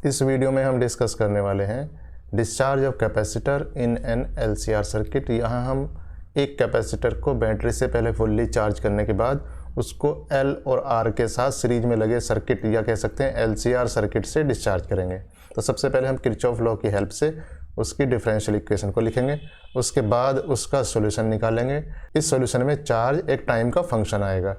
इस वीडियो में हम डिस्कस करने वाले हैं discharge of capacitor in an LCR circuit. यहाँ हम एक कैपेसिटर को बैटरी से पहले फुल्ली चार्ज करने के बाद उसको L और R के साथ सीरीज में लगे सर्किट या कह सकते हैं LCR सर्किट से डिस्चार्ज करेंगे। तो सबसे पहले हम किरचॉफ लॉ की हेल्प से उसकी डिफरेंशियल इक्वेशन को लिखेंगे, उसके बाद उसका सॉल्यूशन निकालेंगे। इस सॉल्यूशन में चार्ज एक टाइम का फंक्शन आएगा।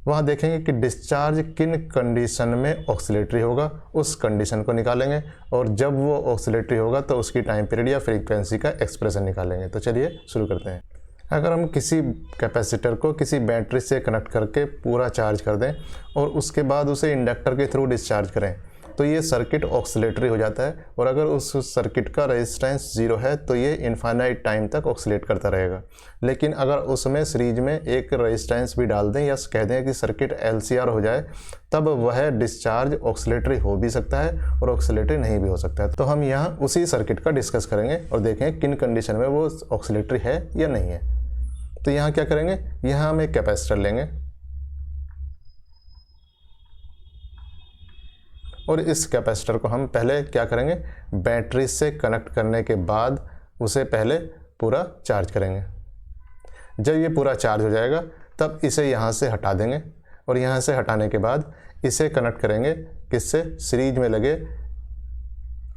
वहाँ देखेंगे कि डिस्चार्ज किन कंडीशन में ऑक्सीलेटरी होगा, उस कंडीशन को निकालेंगे और जब वो ऑक्सीलेटरी होगा तो उसकी टाइम पीरियड या फ्रीक्वेंसी का एक्सप्रेशन निकालेंगे। तो चलिए शुरू करते हैं। अगर हम किसी कैपेसिटर को किसी बैटरी से कनेक्ट करके पूरा चार्ज कर दें और उसके बाद उसे इंडक्टर के थ्रू डिस्चार्ज करें तो ये सर्किट ऑक्सीलेटरी हो जाता है। और अगर उस सर्किट का रेजिस्टेंस 0 है तो ये इनफाइनाइट टाइम तक ऑक्सीलेट करता रहेगा। लेकिन अगर उसमें सीरीज में एक रेजिस्टेंस भी डाल दें या कह दें कि सर्किट LCR हो जाए तब वह डिस्चार्ज ऑक्सीलेटरी हो भी सकता है और ऑक्सीलेटरी नहीं भी हो सकता है। तो हम यहाँ उसी सर्किट का डिस्कस करेंगे और देखें किन कंडीशन में वो ऑक्सीलेटरी है या नहीं है। तो यहाँ क्या करेंगे, यहाँ हम एक कैपेसिटर लेंगे और इस कैपेसिटर को हम पहले क्या करेंगे, बैटरी से कनेक्ट करने के बाद उसे पहले पूरा चार्ज करेंगे। जब ये पूरा चार्ज हो जाएगा तब इसे यहाँ से हटा देंगे और यहाँ से हटाने के बाद इसे कनेक्ट करेंगे किससे, सीरीज में लगे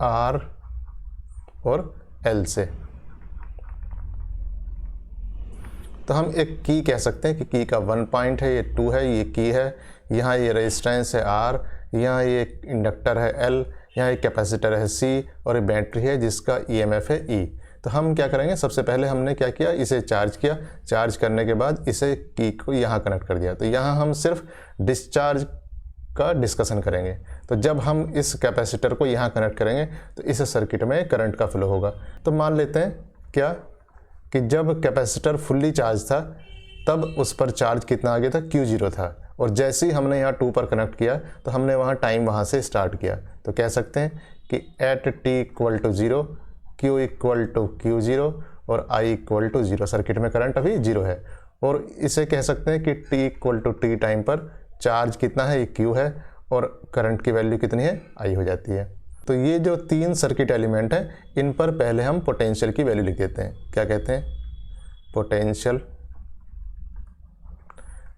R और L से। तो हम एक की कह सकते हैं कि की का 1 पॉइंट है, ये 2 है, ये की है, यहाँ ये रेजिस्टेंस है R, यहाँ ये इंडक्टर है L, यहाँ एक कैपेसिटर है C और एक बैटरी है जिसका EMF है E। तो हम क्या करेंगे, सबसे पहले हमने क्या किया, इसे चार्ज किया। चार्ज करने के बाद इसे की को यहाँ कनेक्ट कर दिया। तो यहाँ हम सिर्फ डिस्चार्ज का डिस्कशन करेंगे। तो जब हम इस कैपेसिटर को यहाँ कनेक्ट करेंगे तो इस सर्किट में करंट का फ्लो होगा। तो मान लेते हैं क्या कि जब कैपेसिटर फुल्ली चार्ज था तब उस पर चार्ज कितना आ गया था, Q0 था। और जैसे ही हमने यहाँ 2 पर कनेक्ट किया तो हमने वहाँ टाइम वहाँ से स्टार्ट किया। तो कह सकते हैं कि एट t=0 Q=Q0 और I=0। सर्किट में करंट अभी 0 है। और इसे कह सकते हैं कि t=t टाइम पर चार्ज कितना है, ये Q है और करंट की वैल्यू कितनी है, I हो जाती है। तो ये जो 3 सर्किट एलिमेंट हैं इन पर पहले हम पोटेंशियल की वैल्यू लिख देते हैं। क्या कहते हैं, पोटेंशियल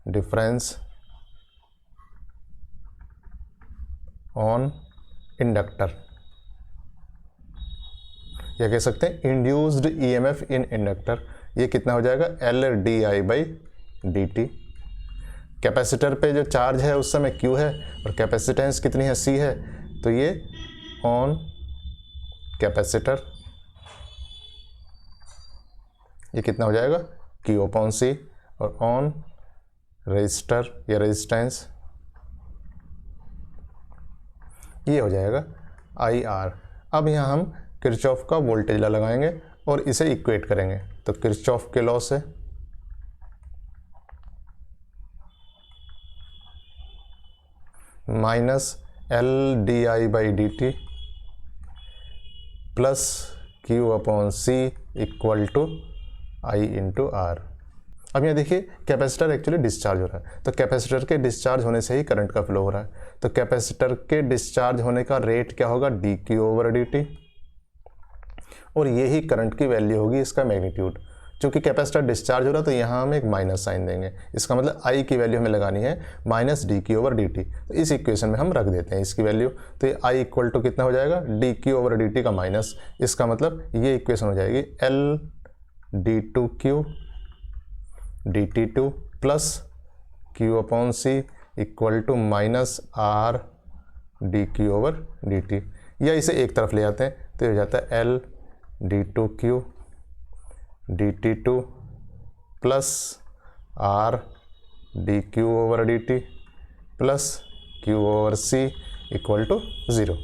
डिफरेंस ऑन इंडक्टर, या कह सकते हैं इंड्यूस्ड EMF इन इंडक्टर। ये कितना हो जाएगा, LdI/dt। कैपेसिटर पे जो चार्ज है उस समय Q है और कैपेसिटेंस कितनी है, C है। तो ये ऑन कैपेसिटर, ये कितना हो जाएगा, Q/C। और ऑन रजिस्टर या रेजिस्टेंस, ये हो जाएगा IR। अब यहाँ हम किरचॉफ का वोल्टेज लॉ लगाएंगे और इसे इक्वेट करेंगे। तो किरचॉफ के लॉ से -LdI/dt प्लस Q/C = I/R। अब यहाँ देखिए कैपेसिटर एक्चुअली डिस्चार्ज हो रहा है। तो कैपेसिटर के डिस्चार्ज होने से ही करंट का फ्लो हो रहा है। तो कैपेसिटर के डिस्चार्ज होने का रेट क्या होगा, dQ/dt, और यही करंट की वैल्यू होगी, इसका मैग्नीट्यूड। चूँकि कैपेसिटर डिस्चार्ज हो रहा है तो यहाँ हम एक माइनस साइन देंगे। इसका मतलब I की वैल्यू हमें लगानी है -dQ/dt। तो इस इक्वेशन में हम रख देते हैं इसकी वैल्यू। तो ये I = कितना हो जाएगा, dQ/dt का माइनस। इसका मतलब ये इक्वेशन हो जाएगी L/d2Q dt2 plus Q/C = -R/dQ/dt। या इसे एक तरफ ले जाते हैं तो ये हो जाता है L/d2Q dt2 plus R/dQ/dt plus Q/C = 0।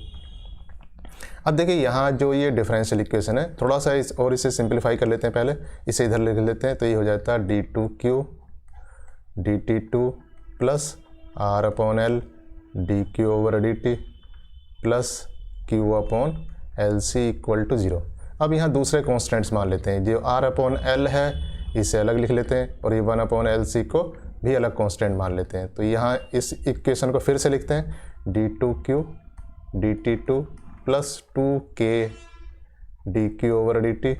अब देखिए यहाँ जो ये डिफरेंशियल इक्वेशन है, थोड़ा सा और इसे सिंप्लीफाई कर लेते हैं। पहले इसे इधर लिख लेते हैं। तो ये हो जाता है d2Q dt2 plus R/L dQ/dt plus Q/LC = 0। अब यहाँ दूसरे कॉन्स्टेंट्स मान लेते हैं। जो R/L है इसे अलग लिख लेते हैं और ये 1/LC को भी अलग कांस्टेंट मान लेते हैं। तो यहाँ इस इक्वेशन को फिर से लिखते हैं d2q dt2 plus 2k D Q over D T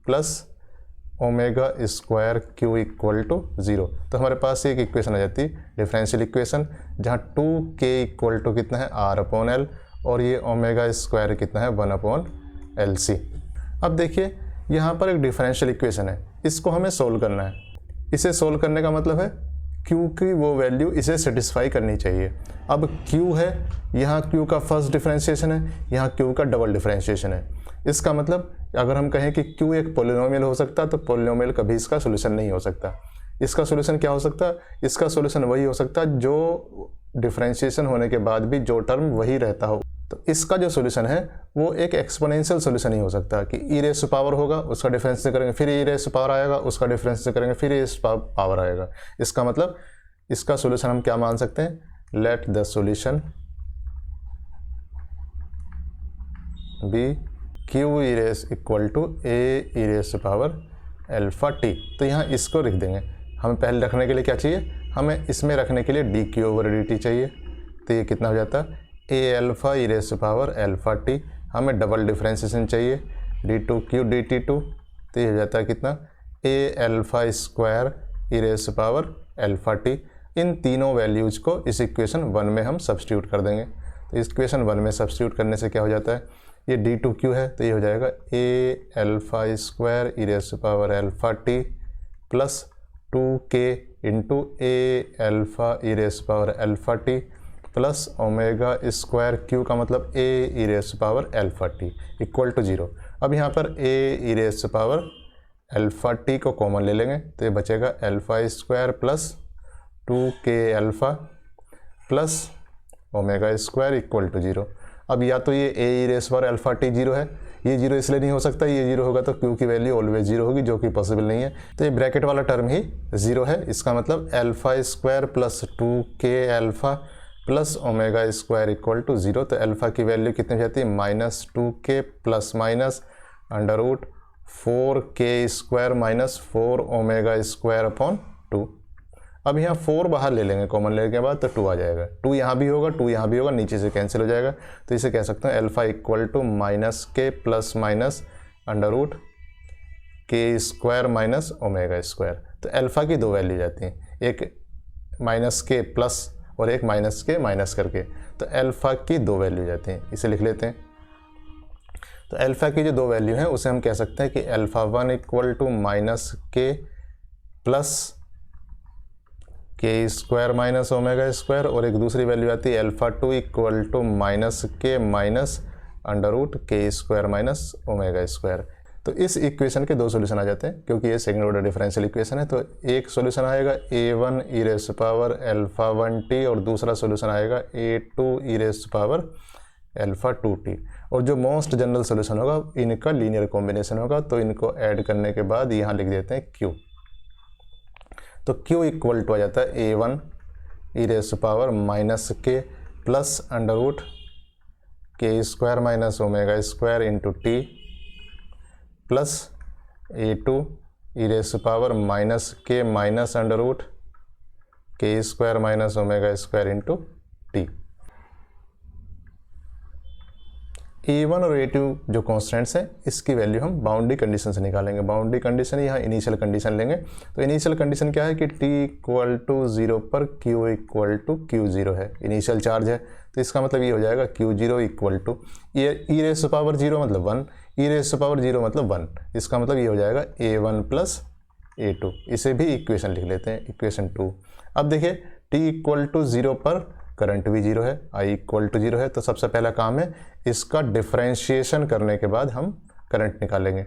plus omega square Q equal to 0। तो हमारे पास एक इक्वेशन आ जाती है डिफरेंशियल इक्वेशन, जहाँ 2k इक्वल टू कितना है r अपॉन एल, और ये ओमेगा स्क्वायर कितना है 1 अपॉन एल सी। अब देखिए यहाँ पर एक डिफरेंशियल इक्वेशन है, इसको हमें सोल्व करना है। इसे सोल्व करने का मतलब है q की वो वैल्यू इसे सेटिस्फाई करनी चाहिए। अब q है, यहाँ q का फर्स्ट डिफरेंशिएशन है, यहाँ q का डबल डिफरेंशिएशन है। इसका मतलब अगर हम कहें कि q एक पोलिनोमियल हो सकता है तो पोलिनोमियल कभी इसका सोल्यूशन नहीं हो सकता। इसका सोल्यूशन क्या हो सकता है? इसका सोल्यूशन वही हो सकता है जो डिफरेंशिएशन होने के बाद भी जो टर्म वही रहता हो। तो इसका जो सोल्यूशन है वो एक एक्सपोनेंशियल सोल्यूशन ही हो सकता है कि ई रेज़ टू पावर होगा, उसका डिफरेंस करेंगे, फिर ई रेज़ टू पावर आएगा, उसका डिफरेंस करेंगे, फिर ई रेज़ टू पावर आएगा। इसका मतलब इसका सोल्यूशन हम क्या मान सकते हैं? Let the solution be Q e raise equal to A E raise to power alpha T. तो यहाँ इसको लिख देंगे। हमें पहले रखने के लिए क्या चाहिए? हमें इसमें रखने के लिए D Q over D T चाहिए। तो ये कितना हो जाता है? A alpha E raise to power alpha T. हमें डबल डिफरेंशिएशन चाहिए D two Q D T two. तो ये हो जाता है कितना? A alpha square E raise to power alpha T. इन तीनों वैल्यूज़ को इस इक्वेशन 1 में हम सब्स्टिट्यूट कर देंगे। तो इस इक्वेशन 1 में सब्स्टिट्यूट करने से क्या हो जाता है? ये डी टू क्यू है तो ये हो जाएगा A alpha square E raise to power alpha T plus 2k into A alpha E raise to power alpha T plus omega square Q का मतलब A E raise to power alpha T equal to 0। अब यहाँ पर A E raise to power alpha T को common ले लेंगे तो ये बचेगा alpha square plus 2k alpha plus omega square equal to 0। अब या तो ये A E raise to power alpha T 0 है, ये 0 इसलिए नहीं हो सकता, ये 0 होगा तो क्यू की वैल्यू ऑलवेज 0 होगी, जो कि पॉसिबल नहीं है। तो ये ब्रैकेट वाला टर्म ही 0 है। इसका मतलब alpha square plus 2k alpha plus omega square equal to 0। तो अल्फ़ा की वैल्यू कितनी हो जाती है? Minus 2k plus minus under root 4k square minus 4 omega square upon 2। अब यहाँ 4 बाहर ले लेंगे कॉमन लेने के बाद तो 2 आ जाएगा। 2 यहाँ भी होगा, 2 यहाँ भी होगा, नीचे से कैंसिल हो जाएगा। तो इसे कह सकते हैं अल्फ़ा इक्वल टू माइनस के plus minus under root K square minus omega square. तो अल्फ़ा की 2 वैल्यू जाती हैं, एक माइनस के प्लस और एक माइनस के माइनस करके। तो अल्फ़ा की 2 वैल्यू जाती हैं, इसे लिख लेते हैं। तो अल्फ़ा की जो 2 वैल्यू हैं उसे हम कह सकते हैं कि अल्फ़ा 1 इक्वल टू माइनस के plus K square minus omega square, और एक दूसरी वैल्यू आती है अल्फ़ा 2 इक्वल टू माइनस के minus under root K square minus omega square. तो इस इक्वेशन के 2 सॉल्यूशन आ जाते हैं क्योंकि ये सेकंड ऑर्डर डिफरेंशियल इक्वेशन है। तो एक सॉल्यूशन आएगा a1 e raise to power alpha 1t और दूसरा सॉल्यूशन आएगा a2 e raise to power alpha 2t। और जो मोस्ट जनरल सॉल्यूशन होगा इनका लीनियर कॉम्बिनेशन होगा। तो इनको ऐड करने के बाद यहाँ लिख देते हैं q। तो q इक्वल टू आ जाता है a1 e raise to power minus के plus under root K square minus omega square into T plus a2 e raise to power minus के minus under root K square minus omega square into T. a1 और a2 जो constants हैं इसकी value हम boundary condition से निकालेंगे। Boundary condition यहाँ initial condition लेंगे। तो इनिशियल कंडीशन क्या है कि t इक्वल टू 0 पर q इक्वल टू q0 है, इनिशियल चार्ज है। तो इसका मतलब ये हो जाएगा q0 इक्वल टू ये ई रेज़ टू पावर 0 मतलब 1, ई रेज़ टू पावर 0 मतलब 1। इसका मतलब ये हो जाएगा a1 प्लस a2। इसे भी इक्वेशन लिख लेते हैं, इक्वेशन 2। अब देखिए t इक्वल टू 0 पर करंट भी 0 है, i इक्वल टू 0 है। तो सबसे पहला काम है इसका डिफरेंशिएशन करने के बाद हम करंट निकालेंगे।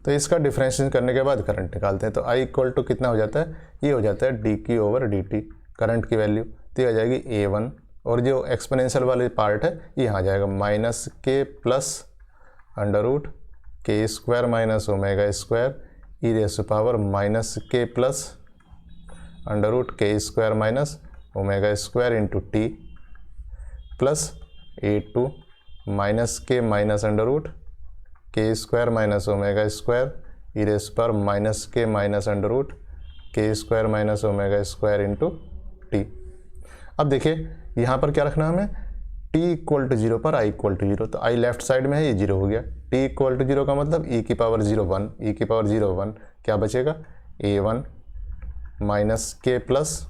तो इसका डिफरेंशिएशन करने के बाद करंट निकालते हैं। तो i इक्वल टू कितना हो जाता है? ये हो जाता है D Q over D T, current की वैल्यू। तो ये आ जाएगी a1 और जो एक्सपोनेंशियल वाली पार्ट है ये यहाँ आ जाएगा माइनस के plus under root K square minus omega square E raise to power minus के plus under root K square minus omega square into T plus a2 minus के minus under root K square minus omega square E raise to power minus के minus under root K square minus omega square into T. अब देखिए यहाँ पर क्या रखना हमें, t equal to 0 पर i इक्वल टू 0, तो i लेफ्ट साइड में है, ये 0 हो गया। t इक्वल टू 0 का मतलब e की पावर 0 1, e की पावर 0 1, क्या बचेगा a1 माइनस के plus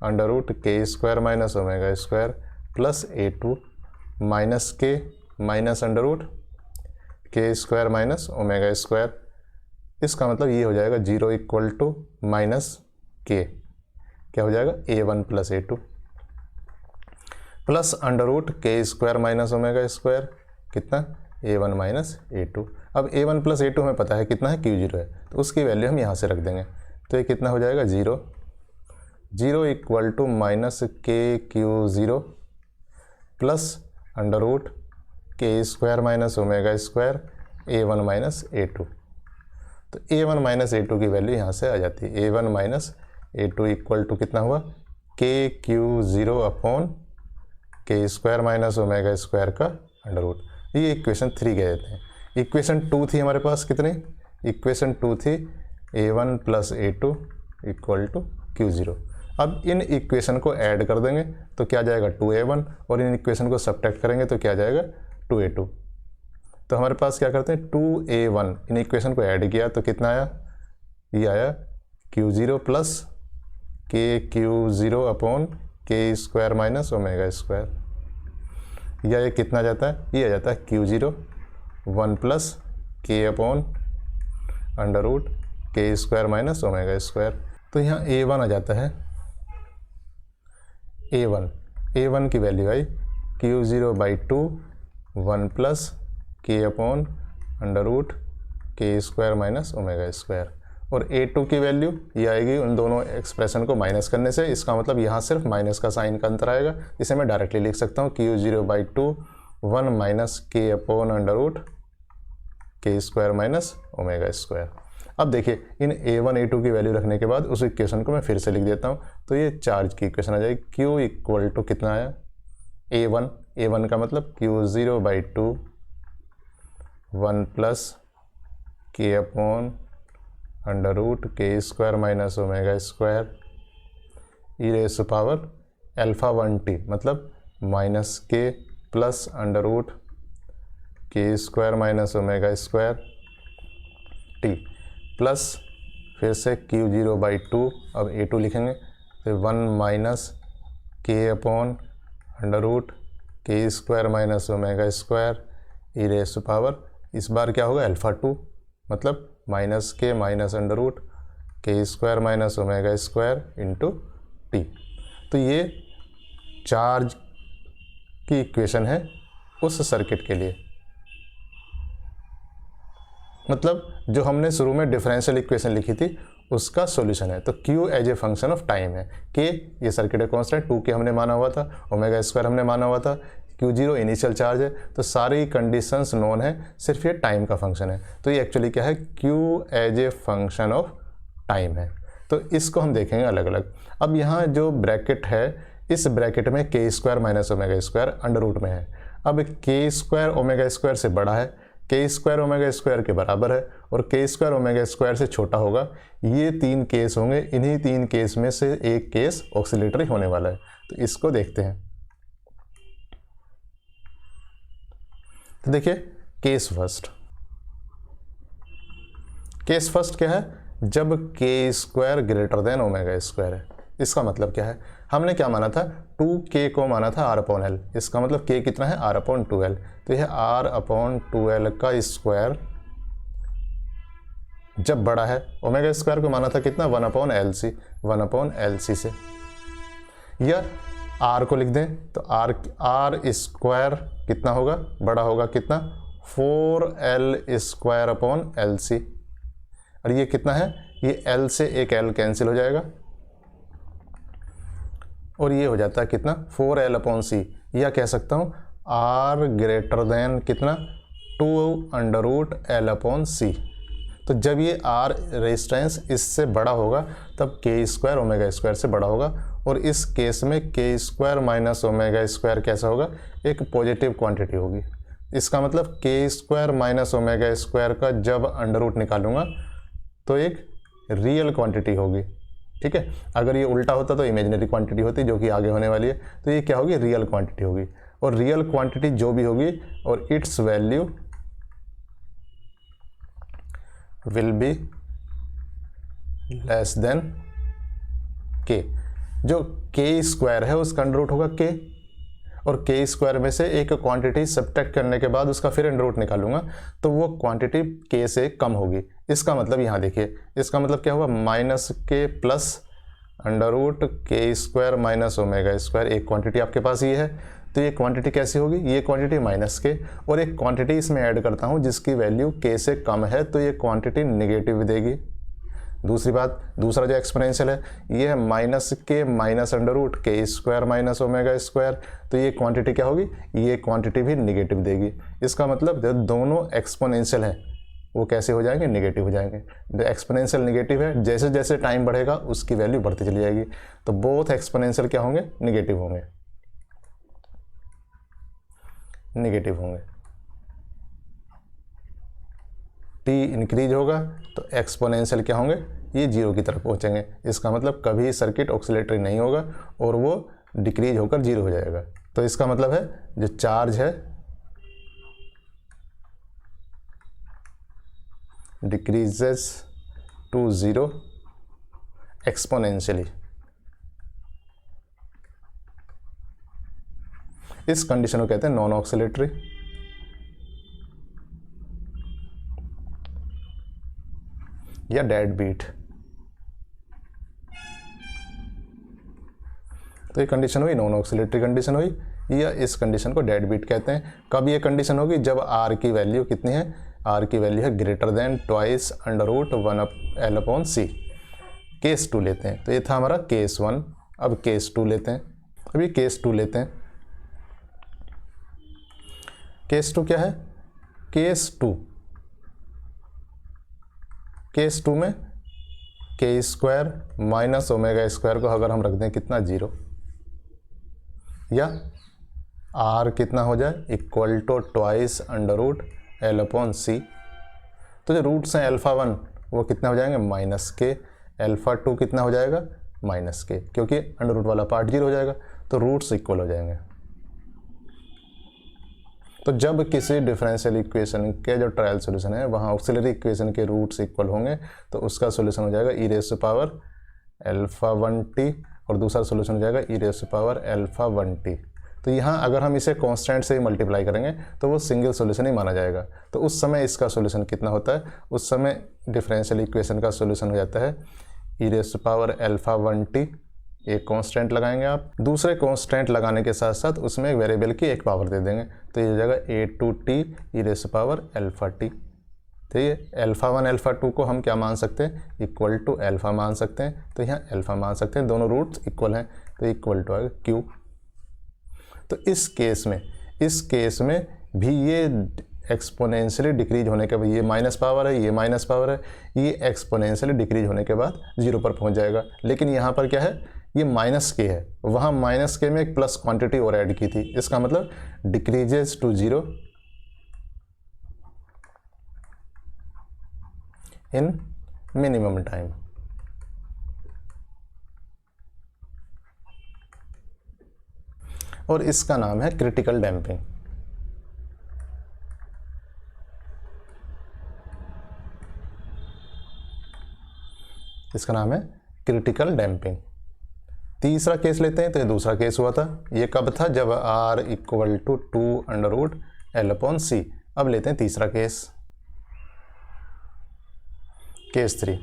under root K square minus omega square plus a2 minus के minus under root K square minus omega square. इसका मतलब ये हो जाएगा 0 इक्वल टू माइनस के, क्या हो जाएगा a1 plus a2 plus under root K square minus omega square, कितना a1 माइनस a2। अब a1 प्लस a2 हमें पता है कितना है, q0 है, तो उसकी वैल्यू हम यहाँ से रख देंगे, तो ये कितना हो जाएगा 0 इक्वल टू माइनस के q0 plus under root K square minus omega square a1 minus a2। तो a1 माइनस a2 की वैल्यू यहाँ से आ जाती है, a1 minus a2 equal to कितना हुआ के q0 अपॉन के स्क्वायर माइनस ओमेगा स्क्वायर का अंडर रूट। ये इक्वेशन 3 कह देते हैं। इक्वेशन 2 थी हमारे पास कितनी, इक्वेशन 2 थी a1 plus a2 equal to q0। अब इन इक्वेशन को ऐड कर देंगे तो क्या जाएगा 2a1, और इन इक्वेशन को सब्ट्रैक्ट करेंगे तो क्या जाएगा 2a2। तो हमारे पास क्या करते हैं 2a1, इन इक्वेशन को ऐड किया तो कितना आया, ये आया q0 प्लस के q0 अपॉन के स्क्वायर माइनस ओमेगा स्क्वायर, या ये कितना जाता है, ये आ जाता है q0 1 प्लस के upon under root K square minus omega square. तो यहाँ a1 आ जाता है, a1 की value I q0 by 2 1 plus के upon under root K square minus omega square, और a2 की वैल्यू ये आएगी उन दोनों एक्सप्रेशन को माइनस करने से। इसका मतलब यहाँ सिर्फ माइनस का साइन का अंतर आएगा, इसे मैं डायरेक्टली लिख सकता हूँ q0 बाई 2 1 माइनस के upon under root K square minus omega square. अब देखिए इन a1 a2 की वैल्यू रखने के बाद उस इक्वेशन को मैं फिर से लिख देता हूँ, तो ये चार्ज की इक्वेशन आ जाएगी, q इक्वल टू कितना आया a1 का मतलब q0 बाई 2 1 प्लस के upon under root K square minus omega square E raise to power alpha 1t, मतलब माइनस के plus under root K square minus omega square t plus फिर से q0 by 2, अब a2 लिखेंगे तो 1 minus के upon under root K square minus omega square E raise to power, इस बार क्या होगा अल्फा 2, मतलब माइनस के minus under root K square minus omega square into T. तो ये चार्ज की इक्वेशन है उस सर्किट के लिए, मतलब जो हमने शुरू में डिफरेंशियल इक्वेशन लिखी थी उसका सॉल्यूशन है। तो Q as a function of time है, K ये सर्किट है कांस्टेंट, 2K हमने माना हुआ था, ओमेगा स्क्वायर हमने माना हुआ था, Q0 इनिशियल चार्ज है, तो सारी कंडीशंस नोन है, सिर्फ ये टाइम का फंक्शन है। तो ये एक्चुअली क्या है, Q as a function of time है। तो इसको हम देखेंगे अलग अलग। अब यहाँ जो ब्रैकेट है, इस ब्रैकेट में K square minus omega square under root में है। अब के स्क्वायर ओमेगा स्क्वायर से बड़ा है, के स्क्वायर ओमेगा स्क्वायर के बराबर है, और के स्क्वायर ओमेगा स्क्वायर से छोटा होगा। ये 3 केस होंगे, इन्हीं 3 केस में से एक केस ऑक्सीलेटरी होने वाला है। तो इसको देखते हैं। तो देखिए केस फर्स्ट क्या है, जब के square greater than omega square है। इसका मतलब क्या है, हमने क्या माना था, 2k को माना था r अपॉन एल, इसका मतलब k कितना है r अपॉन 2l। तो यह r अपॉन 2l का स्क्वायर जब बड़ा है, ओमेगा स्क्वायर को माना था कितना 1 अपॉन एल सी से, या r को लिख दें तो r स्क्वायर कितना होगा, बड़ा होगा कितना 4l square upon L C, और ये कितना है, ये l से एक l कैंसिल हो जाएगा और ये हो जाता है कितना 4l अपॉन सी, या कह सकता हूँ r ग्रेटर देन कितना 2 अंडर रूट l अपॉन सी। तो जब ये r रेजिस्टेंस इससे बड़ा होगा तब के स्क्वायर ओमेगा स्क्वायर से बड़ा होगा, और इस केस में K square minus omega square कैसा होगा, एक पॉजिटिव क्वांटिटी होगी। इसका मतलब K square minus omega square का जब अंडर रूट निकालूंगा तो एक रियल क्वांटिटी होगी, ठीक है। अगर ये उल्टा होता तो इमेजिनरी क्वांटिटी होती जो कि आगे होने वाली है, तो ये क्या होगी, रियल क्वांटिटी होगी। और रियल क्वांटिटी जो भी होगी और it's value will be less than के। जो के स्क्वायर है उसका अंडर रूट होगा के, और के स्क्वायर में से एक क्वांटिटी सब्ट्रैक्ट करने के बाद उसका फिर अंडर रूट निकालूंगा तो वो क्वांटिटी के से कम होगी। इसका मतलब यहाँ देखिए, इसका मतलब क्या हुआ, माइनस के plus under root K square minus omega square. एक क्वांटिटी आपके पास ये है, तो ये क्वांटिटी कैसी होगी, ये क्वांटिटी माइनस के, और एक क्वांटिटी इसमें ऐड करता हूँ जिसकी वैल्यू के से कम है, तो ये क्वांटिटी निगेटिव देगी। दूसरी बात, दूसरा जो एक्सपोनेंशियल है ये है माइनस के minus under root K square minus omega square, तो ये क्वांटिटी क्या होगी, ये क्वांटिटी भी निगेटिव देगी। इसका मतलब जो दोनों एक्सपोनेंशियल हैं वो कैसे हो जाएंगे, निगेटिव हो जाएंगे। जो एक्सपोनेंशियल निगेटिव है, जैसे जैसे टाइम बढ़ेगा उसकी वैल्यू बढ़ती चली जाएगी, तो बोथ एक्सपोनेंशियल क्या होंगे, निगेटिव होंगे, निगेटिव होंगे। टी इंक्रीज होगा तो एक्सपोनेंशियल क्या होंगे, ये जीरो की तरफ पहुंचेंगे। इसका मतलब कभी सर्किट ऑक्सीलेटरी नहीं होगा और वो डिक्रीज होकर जीरो हो जाएगा। तो इसका मतलब है जो चार्ज है डिक्रीजेस टू जीरो एक्सपोनेंशियली। इस कंडीशन को कहते हैं नॉन ऑक्सीलेटरी। या डेड बीट। तो ये कंडीशन हुई नॉन ऑक्सीलेटरी कंडीशन हुई, या इस कंडीशन को डेड बीट कहते हैं। कब ये कंडीशन होगी, जब आर की वैल्यू कितनी है, आर की वैल्यू है greater than twice under root 1/L/C। Case 2 लेते हैं, तो ये था हमारा केस 1। अब केस 2 लेते हैं, अभी केस 2 लेते हैं। केस 2 क्या है, केस 2 में K square minus omega square को अगर हम रख दें कितना, जीरो, या आर कितना हो जाए, equal to twice under root L/C। तो जो रूट्स हैं α1 वो कितना हो जाएंगे, माइनस के, α2 कितना हो जाएगा, माइनस के, क्योंकि अंडर रूट वाला पार्ट जीरो हो जाएगा, तो रूट्स इक्वल हो जाएंगे। तो जब किसी डिफरेंशियल इक्वेशन के जो ट्रायल सॉल्यूशन है वहाँ ऑक्सिलरी इक्वेशन के रूट्स इक्वल होंगे तो उसका सॉल्यूशन हो जाएगा e⁻α1t, और दूसरा सॉल्यूशन हो जाएगा e⁻α1t। तो यहाँ अगर हम इसे कांस्टेंट से ही मल्टीप्लाई करेंगे तो वो सिंगल सॉल्यूशन ही माना जाएगा। तो उस समय इसका सॉल्यूशन कितना होता है, उस समय डिफरेंशियल इक्वेशन का सॉल्यूशन हो जाता है e⁻α1t। एक कांस्टेंट लगाएंगे आप, दूसरे कांस्टेंट लगाने के साथ साथ उसमें एक वेरिएबल की एक पावर दे देंगे, तो ये हो जाएगा a2t e⁻α_t। तो ये α1 α2 को हम क्या मान सकते हैं, इक्वल टू अल्फा मान सकते हैं, तो यहाँ अल्फा मान सकते हैं, दोनों रूट्स इक्वल हैं, तो इक्वल टू आएगा q। तो इस केस में भी ये एक्सपोनेंशियली डिक्रीज होने के बाद, ये माइनस पावर है, ये माइनस पावर है, ये एक्सपोनेंशियली डिक्रीज होने के बाद जीरो पर पहुंच जाएगा। लेकिन यहाँ पर क्या है, ये माइनस के है, वहाँ माइनस के में एक प्लस क्वांटिटी और ऐड की थी, इसका मतलब decreases to zero in minimum time. और इसका नाम है क्रिटिकल डैम्पिंग। इसका नाम है क्रिटिकल डैम्पिंग। तीसरा केस लेते हैं, तो ये दूसरा केस हुआ था, ये कब था, जब r इक्वल टू 2/L/C। अब लेते हैं तीसरा केस, केस 3।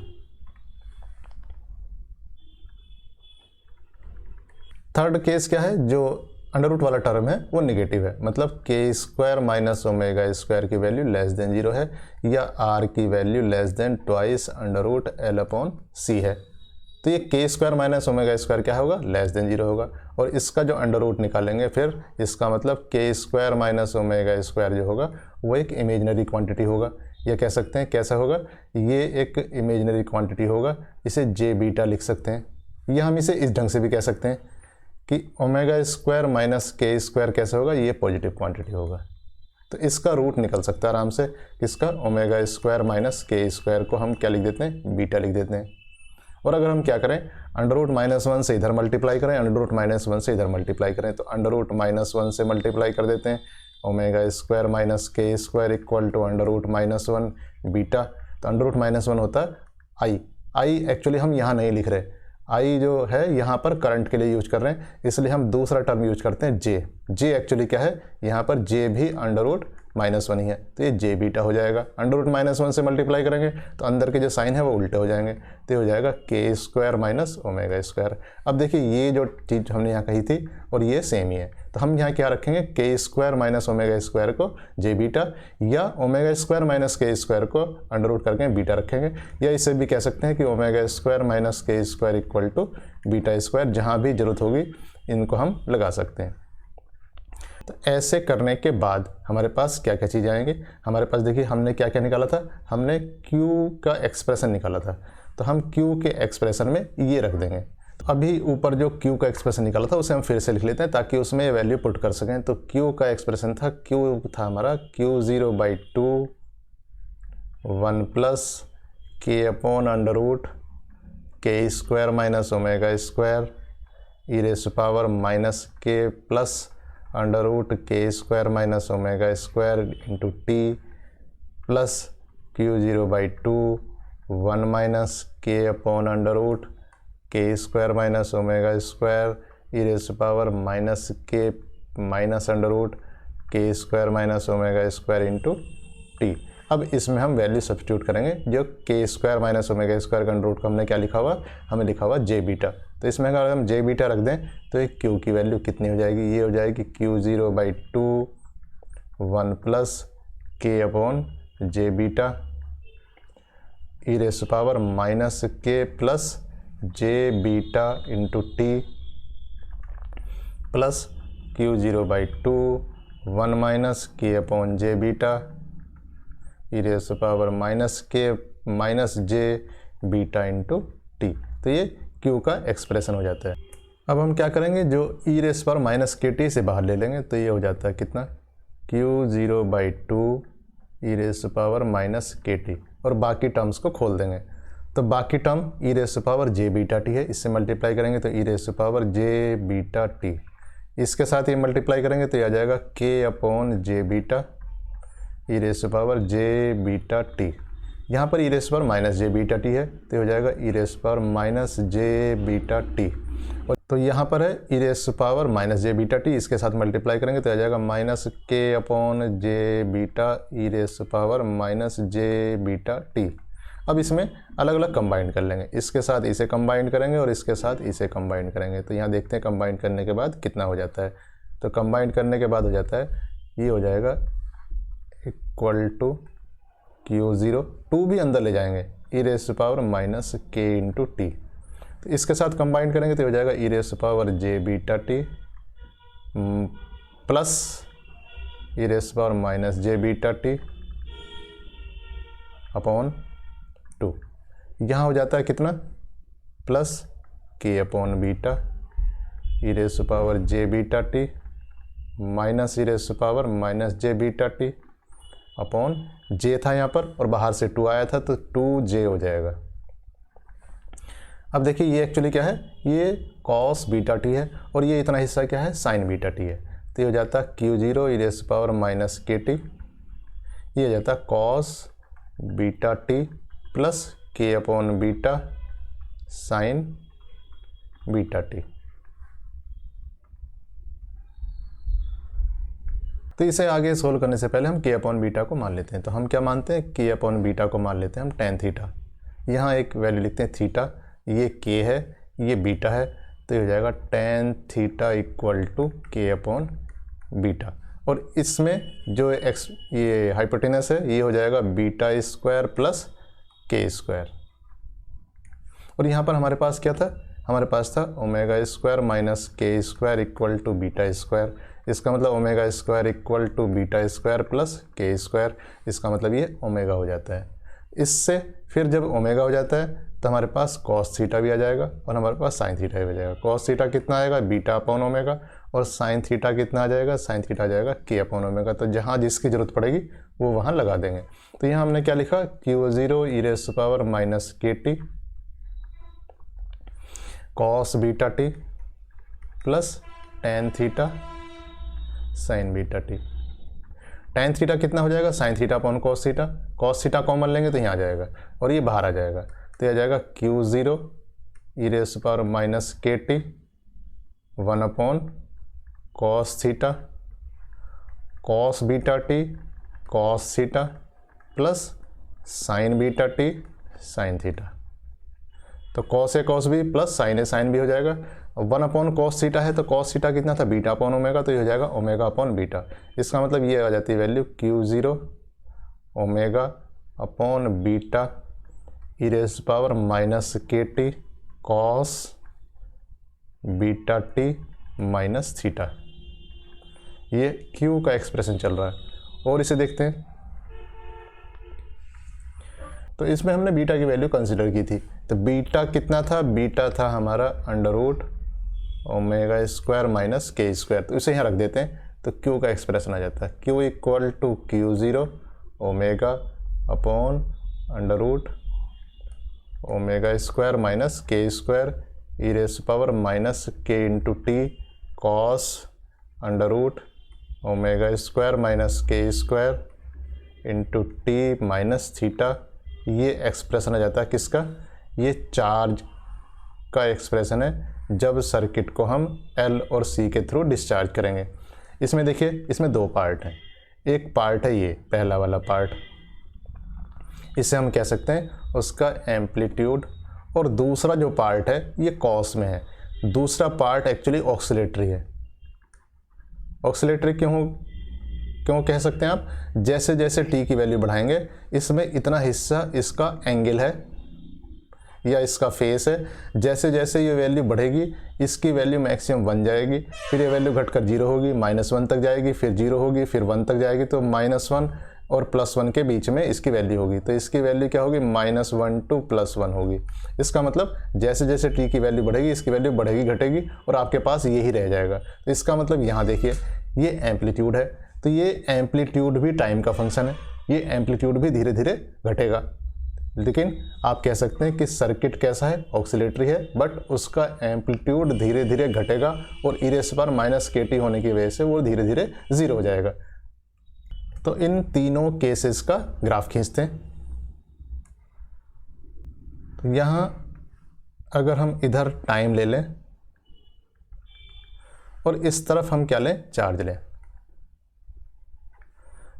थर्ड केस क्या है, जो अंडर रूट वाला टर्म है वो नेगेटिव है, मतलब K square minus omega square की वैल्यू लेस देन जीरो है, या आर की value less than twice under root L/C है। तो ये के स्क्वायर माइनस ओमेगा स्क्वायर क्या होगा, लेस देन जीरो होगा, और इसका जो अंडर रूट निकालेंगे फिर इसका मतलब K square minus omega square जो होगा वो एक इमेजिनरी क्वांटिटी होगा। या कह सकते हैं कैसा होगा, ये एक इमेजिनरी क्वांटिटी होगा, इसे जे बीटा लिख सकते हैं, या हम इसे इस ढंग से भी कह सकते हैं कि ओमेगा स्क्वायर माइनस के स्क्वायर कैसे होगा, ये पॉजिटिव क्वांटिटी होगा। तो इसका रूट निकल सकता है आराम से, किसका, ओमेगा स्क्वायर माइनस के स्क्वायर को हम क्या लिख देते हैं, बीटा लिख देते हैं। और अगर हम क्या करें, अंडर रूट -1 से इधर मल्टीप्लाई करें, अंडर रूट -1 से इधर मल्टीप्लाई करें, तो अंडर रूट -1 से मल्टीप्लाई कर देते हैं, ओमेगा स्क्वायर माइनस के square equal to under root -1 beta. तो अंडर रूट -1 होता है आई एक्चुअली हम यहाँ नहीं लिख रहे, आई जो है यहाँ पर करंट के लिए यूज कर रहे हैं, इसलिए हम दूसरा टर्म यूज करते हैं जे एक्चुअली क्या है, यहाँ पर जे भी अंडर रूट -1 ही है, तो ये जे बीटा हो जाएगा। अंडर रूट -1 से मल्टीप्लाई करेंगे तो अंदर के जो साइन है वो उल्टे हो जाएंगे, तो ये हो जाएगा के स्क्वायर माइनस ओमेगा स्क्वायर। अब देखिए ये जो चीज़ हमने यहाँ कही थी और ये सेम ही है, तो हम यहाँ क्या रखेंगे, के स्क्वायर माइनस ओमेगा स्क्वायर को जे बीटा, या ओमेगा स्क्वायर माइनस के स्क्वायर को अंडर रूट करके बीटा रखेंगे, या इसे भी कह सकते हैं कि ओमेगा स्क्वायर माइनस के square equal to beta square. जहाँ भी जरूरत होगी इनको हम लगा सकते हैं। तो ऐसे करने के बाद हमारे पास क्या क्या चीज़ें आएंगी, हमारे पास देखिए हमने क्या क्या निकाला था, हमने Q का एक्सप्रेशन निकाला था, तो हम Q के एक्सप्रेशन में ये रख देंगे। तो अभी ऊपर जो Q का एक्सप्रेशन निकाला था उसे हम फिर से लिख लेते हैं ताकि उसमें ये वैल्यू पुट कर सकें। तो Q का एक्सप्रेशन था, Q था हमारा Q0/2 1 प्लस के upon under root K square minus omega square E raise to power minus के plus under root K square minus omega square into T plus Q0/2 1 minus के upon under root K square minus omega square E raise to power minus के minus under root K square minus omega square into T. अब इसमें हम value substitute करेंगे, जो K square minus omega square का under root को हमने क्या लिखा हुआ, हमें लिखा हुआ जे बीटा। तो इसमें अगर हम जे बीटा रख दें तो एक Q की वैल्यू कितनी हो जाएगी, ये हो जाएगी Q0/2 1 प्लस के upon j beta e raise to power minus के plus j beta into T plus Q0/2 1 minus के upon j beta e raise to power minus के minus j beta into T. तो ये Q का expression हो जाता है। अब हम क्या करेंगे, जो ई रेज़ पर माइनस के टी से बाहर ले लेंगे, तो ये हो जाता है कितना, Q0/2 e raise to power minus के टी, और बाकी टर्म्स को खोल देंगे। तो बाकी term e raise to power J beta T है, इससे मल्टीप्लाई करेंगे तो e raise to power J beta T, इसके साथ ये मल्टीप्लाई करेंगे तो ये आ जाएगा k upon j beta e raise to power J beta t. यहाँ पर ई रेज़ पर माइनस जे बीटा टी है, तो हो जाएगा ई रेज़ पर माइनस जे बीटा टी। तो यहाँ पर है e raise power minus j beta T, इसके साथ मल्टीप्लाई करेंगे तो आ जाएगा माइनस के upon j beta e raise power minus j beta t. अब इसमें अलग अलग कंबाइन कर लेंगे, इसके साथ इसे कंबाइन करेंगे और इसके साथ इसे कंबाइन करेंगे। तो यहाँ देखते हैं कंबाइन करने के बाद कितना हो जाता है। तो कंबाइन करने के बाद हो जाता है, ये हो जाएगा इक्वल टू Q0, 2 भी अंदर ले जाएंगे, e raise to power minus k into T. तो इसके साथ कंबाइन करेंगे तो हो जाएगा e raise to power J beta T plus e raise to power minus j beta t upon 2। यहाँ हो जाता है कितना, प्लस के upon beta e raise to power J beta t minus e raise to power minus j beta t upon j था यहाँ पर और बाहर से 2 आया था तो 2j हो जाएगा। अब देखिए ये एक्चुअली क्या है, ये कॉस बीटा टी है और ये इतना हिस्सा क्या है, साइन बीटा टी है। तो ये हो जाता है Q0 e raise to power minus के टी, ये हो जाता है कॉस बीटा टी प्लस के upon beta sine beta T. तो इसे आगे सोल्व करने से पहले हम के अपॉन बीटा को मान लेते हैं। तो हम क्या मानते हैं, के अपॉन बीटा को मान लेते हैं हम टेन थीटा। यहाँ एक वैल्यू लिखते हैं थीटा, ये के है, ये बीटा है, तो ये हो जाएगा टेन थीटा इक्वल टू के अपॉन बीटा। और इसमें जो ये हाइपोटेनस है ये हो जाएगा beta square plus K square. और यहाँ पर हमारे पास क्या था, हमारे पास था ओमेगा स्क्वायर माइनस के square equal to beta square. इसका मतलब omega square equal to beta square plus K square, इसका मतलब ये ओमेगा हो जाता है। इससे फिर जब ओमेगा हो जाता है तो हमारे पास कॉस थीटा भी आ जाएगा और हमारे पास साइन थीटा भी आ जाएगा। कॉस थीटा कितना आएगा, बीटा अपॉन ओमेगा, और साइन थीटा कितना आ जाएगा, साइन थीटा आ जाएगा के अपॉन ओमेगा। तो जहाँ जिसकी ज़रूरत पड़ेगी वो वहाँ लगा देंगे। तो यहाँ हमने क्या लिखा, Q0 e raise to power minus के t cos beta T plus tan theta sine beta t. Tan theta कितना हो जाएगा, sine theta upon cos theta, cos theta common लेंगे तो यहाँ आ जाएगा और ये बाहर आ जाएगा, तो यह आ जाएगा Q zero e raise to power minus के t one upon cos theta cos beta t cos theta plus sine beta t sine theta. तो cos A cos B plus sine A sine B हो जाएगा। One upon cos theta है तो cos theta कितना था, beta upon omega, तो ये हो जाएगा ओमेगा अपॉन बीटा। इसका मतलब ये आ जाती है value Q zero omega upon beta e raise power minus के t cos beta t minus theta. ये क्यू का एक्सप्रेशन चल रहा है। और इसे देखते हैं, तो इसमें हमने बीटा की वैल्यू कंसिडर की थी, तो बीटा कितना था, बीटा था हमारा under root omega square minus के स्क्वायर, तो इसे यहाँ रख देते हैं, तो क्यू का एक्सप्रेशन आ जाता है Q equal to Q zero omega upon under root omega square minus के स्क्वायर ई raise power minus k into t cos under root omega square minus के square into t minus theta. ये expression आ जाता है किसका, ये charge का expression है जब सर्किट को हम एल और सी के थ्रू डिस्चार्ज करेंगे। इसमें देखिए, इसमें दो पार्ट हैं, एक पार्ट है ये पहला वाला पार्ट, इसे हम कह सकते हैं उसका एम्पलीट्यूड, और दूसरा जो पार्ट है ये कॉस में है। दूसरा पार्ट एक्चुअली ऑक्सीलेटरी है। ऑक्सीलेटरी क्यों कह सकते हैं आप, जैसे जैसे टी की वैल्यू बढ़ाएंगे इसमें इतना हिस्सा इसका एंगल है या इसका फेस है, जैसे जैसे ये वैल्यू बढ़ेगी इसकी वैल्यू मैक्सिमम 1 जाएगी, फिर ये वैल्यू घटकर 0 होगी, -1 तक जाएगी, फिर 0 होगी, फिर 1 तक जाएगी, तो -1 और +1 के बीच में इसकी वैल्यू होगी, तो इसकी वैल्यू क्या होगी, -1 टू +1 होगी। इसका मतलब जैसे जैसे टी की वैल्यू बढ़ेगी इसकी वैल्यू बढ़ेगी घटेगी और आपके पास यही रह जाएगा। तो इसका मतलब यहाँ देखिए ये एम्पलीट्यूड है, तो ये एम्पलीट्यूड भी टाइम का फंक्शन है, ये एम्पलीट्यूड भी धीरे धीरे घटेगा। लेकिन आप कह सकते हैं कि सर्किट कैसा है, ऑक्सीलेटरी है, बट उसका एम्पलीट्यूड धीरे धीरे घटेगा और ई रेज़ पावर माइनस के टी होने की वजह से वो धीरे धीरे 0 हो जाएगा। तो इन तीनों केसेस का ग्राफ खींचते हैं। तो यहाँ अगर हम इधर टाइम ले लें और इस तरफ हम क्या लें, चार्ज लें,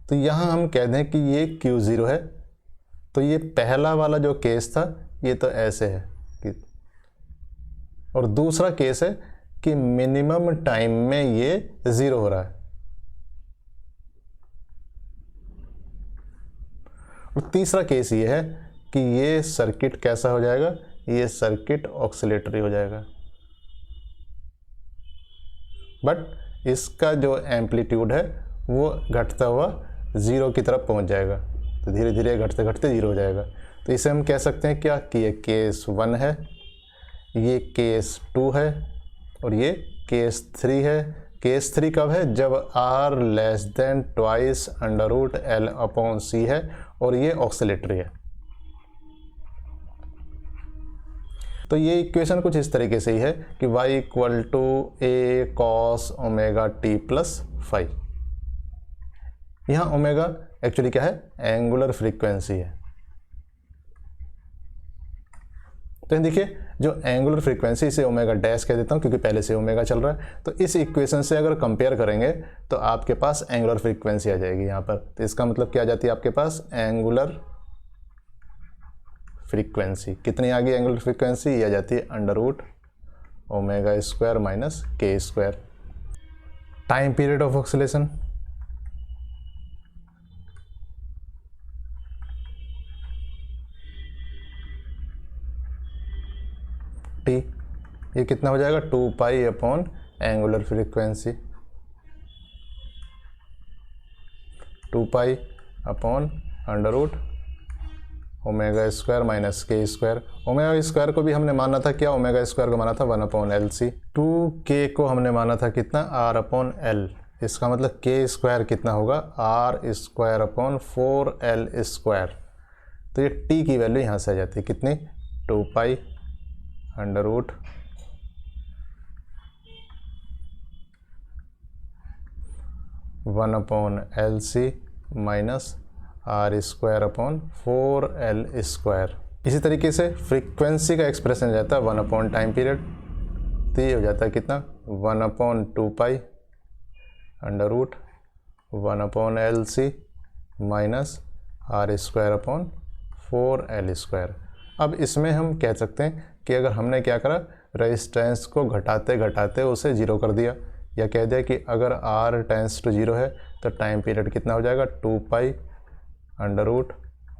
तो यहाँ हम कह दें कि ये Q0 है, तो ये पहला वाला जो केस था ये तो ऐसे है कि, और दूसरा केस है कि मिनिमम टाइम में ये 0 हो रहा है, और तीसरा केस ये है कि ये सर्किट कैसा हो जाएगा, ये सर्किट ऑक्सीलेटरी हो जाएगा, बट इसका जो एम्पलीट्यूड है वो घटता हुआ 0 की तरफ पहुंच जाएगा, तो धीरे धीरे घटते घटते 0 हो जाएगा। तो इसे हम कह सकते हैं क्या कि ये केस 1 है, ये केस 2 है और ये केस 3 है। केस 3 कब है, जब R less than twice under root L upon C है और ये ऑक्सीलेटरी है। तो ये इक्वेशन कुछ इस तरीके से ही है कि y equal to a cos omega t plus five. यहाँ ओमेगा एक्चुअली क्या है, एंगुलर फ्रीक्वेंसी है। तो देखिए जो एंगुलर फ्रीक्वेंसी, इसे ओमेगा डैश कह देता हूँ क्योंकि पहले से ओमेगा चल रहा है। तो इस इक्वेशन से अगर कंपेयर करेंगे तो आपके पास एंगुलर फ्रीक्वेंसी आ जाएगी यहाँ पर। तो इसका मतलब क्या आ जाती है आपके पास, एंगुलर फ्रीक्वेंसी कितनी आ गई, एंगुलर फ्रीक्वेंसी ये आ जाती है under root omega square minus के square. Time period of oscillation, T, ये कितना हो जाएगा, 2 pi upon angular frequency, 2 pi upon under root omega square minus के स्क्वायर। ओमेगा स्क्वायर को भी हमने माना था क्या, ओमेगा स्क्वायर को माना था 1 अपॉन एल सी। 2k को हमने माना था कितना, r अपॉन एल। इसका मतलब k स्क्वायर कितना होगा, r square upon 4l square. तो ये t की वैल्यू यहाँ से आ जाती है कितनी, 2 pi under root 1/LC minus R²/4L²। इसी तरीके से फ्रीक्वेंसी का एक्सप्रेशन जाता है 1 टाइम पीरियड, तो ये हो जाता है कितना 1/2π √1/LC माइनस R²/4L²। अब इसमें हम कह सकते हैं कि अगर हमने क्या करा, रेजिस्टेंस को घटाते घटाते उसे 0 कर दिया, या कह दिया कि अगर R टेंस टू 0 है तो टाइम पीरियड कितना हो जाएगा 2π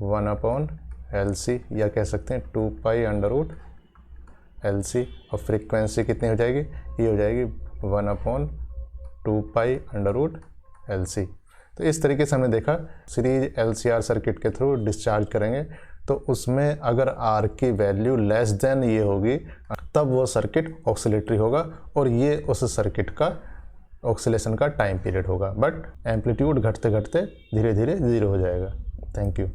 √1/LC, या कह सकते हैं 2π √LC। और फ्रीक्वेंसी कितनी हो जाएगी, ये हो जाएगी 1/2π √LC। तो इस तरीके से हमने देखा सीरीज LCR सर्किट के थ्रू डिस्चार्ज करेंगे तो उसमें अगर R की वैल्यू लेस देन ये होगी तब वो सर्किट ऑक्सीलेटरी होगा और ये उस सर्किट का ऑक्सीलेशन का टाइम पीरियड होगा, बट एम्पलीट्यूड घटते घटते धीरे धीरे 0 हो जाएगा। Thank you.